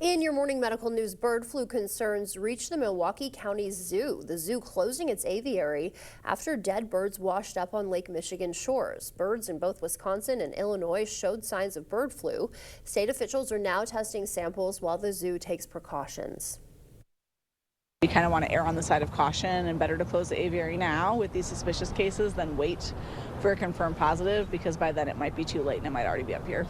In your morning medical news, bird flu concerns reach the Milwaukee County Zoo. The zoo closing its aviary after dead birds washed up on Lake Michigan shores. Birds in both Wisconsin and Illinois showed signs of bird flu. State officials are now testing samples while the zoo takes precautions. We kind of want to err on the side of caution, and better to close the aviary now with these suspicious cases than wait for a confirmed positive, because by then it might be too late and it might already be up here.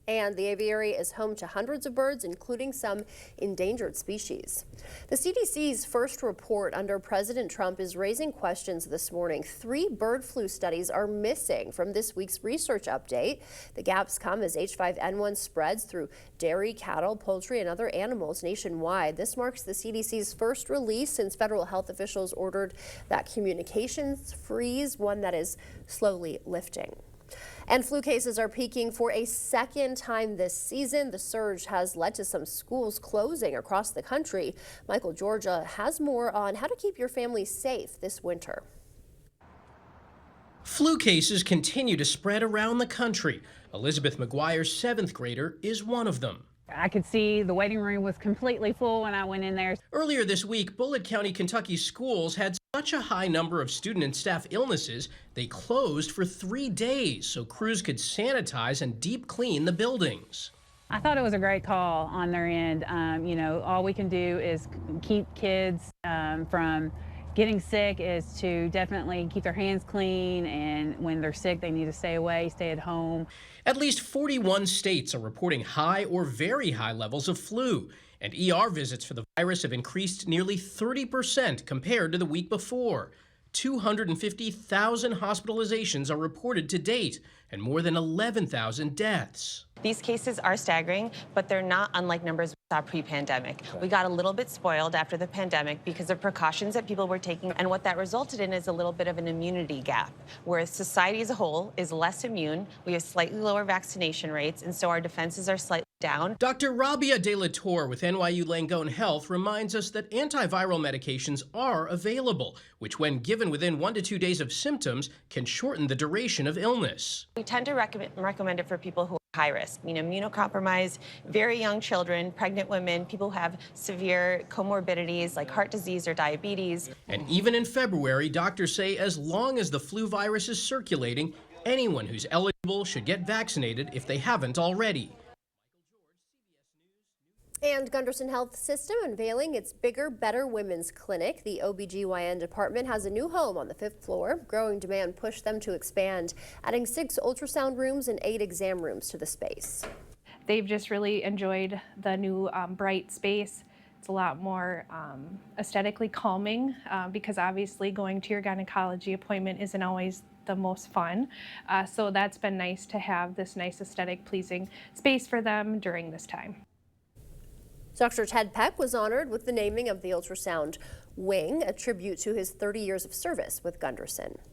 And the aviary is home to hundreds of birds, including some endangered species. The CDC's first report under President Trump is raising questions this morning. 3 bird flu studies are missing from this week's research update. The gaps come as H5N1 spreads through dairy, cattle, poultry, and other animals nationwide. This marks the CDC's first release since federal health officials ordered that communications freeze, one that is slowly lifting. And flu cases are peaking for a second time this season. The surge has led to some schools closing across the country. Michael Georgia has more on how to keep your family safe this winter. Flu cases continue to spread around the country. Elizabeth McGuire's 7th grader is one of them. I could see the waiting room was completely full when I went in there. Earlier this week, Bullitt County, Kentucky schools had such a high number of student and staff illnesses, they closed for 3 days so crews could sanitize and deep clean the buildings. I thought it was a great call on their end. All we can do is keep kids from getting sick, is to definitely keep their hands clean, and when they're sick, they need to stay away, stay at home. At least 41 states are reporting high or very high levels of flu, and ER visits for the virus have increased nearly 30% compared to the week before. 250,000 hospitalizations are reported to date, and more than 11,000 deaths. These cases are staggering, but they're not unlike numbers we saw pre-pandemic. We got a little bit spoiled after the pandemic because of precautions that people were taking, and what that resulted in is a little bit of an immunity gap, where society as a whole is less immune. We have slightly lower vaccination rates, and so our defenses are slightly down. Dr. Rabia De La Torre with NYU Langone Health reminds us that antiviral medications are available, which when given within 1 to 2 days of symptoms can shorten the duration of illness. We tend to recommend it for people who are high risk, immunocompromised, very young children, pregnant women, people who have severe comorbidities like heart disease or diabetes. And even in February, doctors say as long as the flu virus is circulating, anyone who's eligible should get vaccinated if they haven't already. And Gunderson Health System unveiling its Bigger, Better Women's Clinic. The OBGYN department has a new home on the 5th floor. Growing demand pushed them to expand, adding 6 ultrasound rooms and 8 exam rooms to the space. They've just really enjoyed the new bright space. It's a lot more aesthetically calming because obviously going to your gynecology appointment isn't always the most fun. So that's been nice to have this nice aesthetic pleasing space for them during this time. Dr. Ted Peck was honored with the naming of the ultrasound wing, a tribute to his 30 years of service with Gunderson.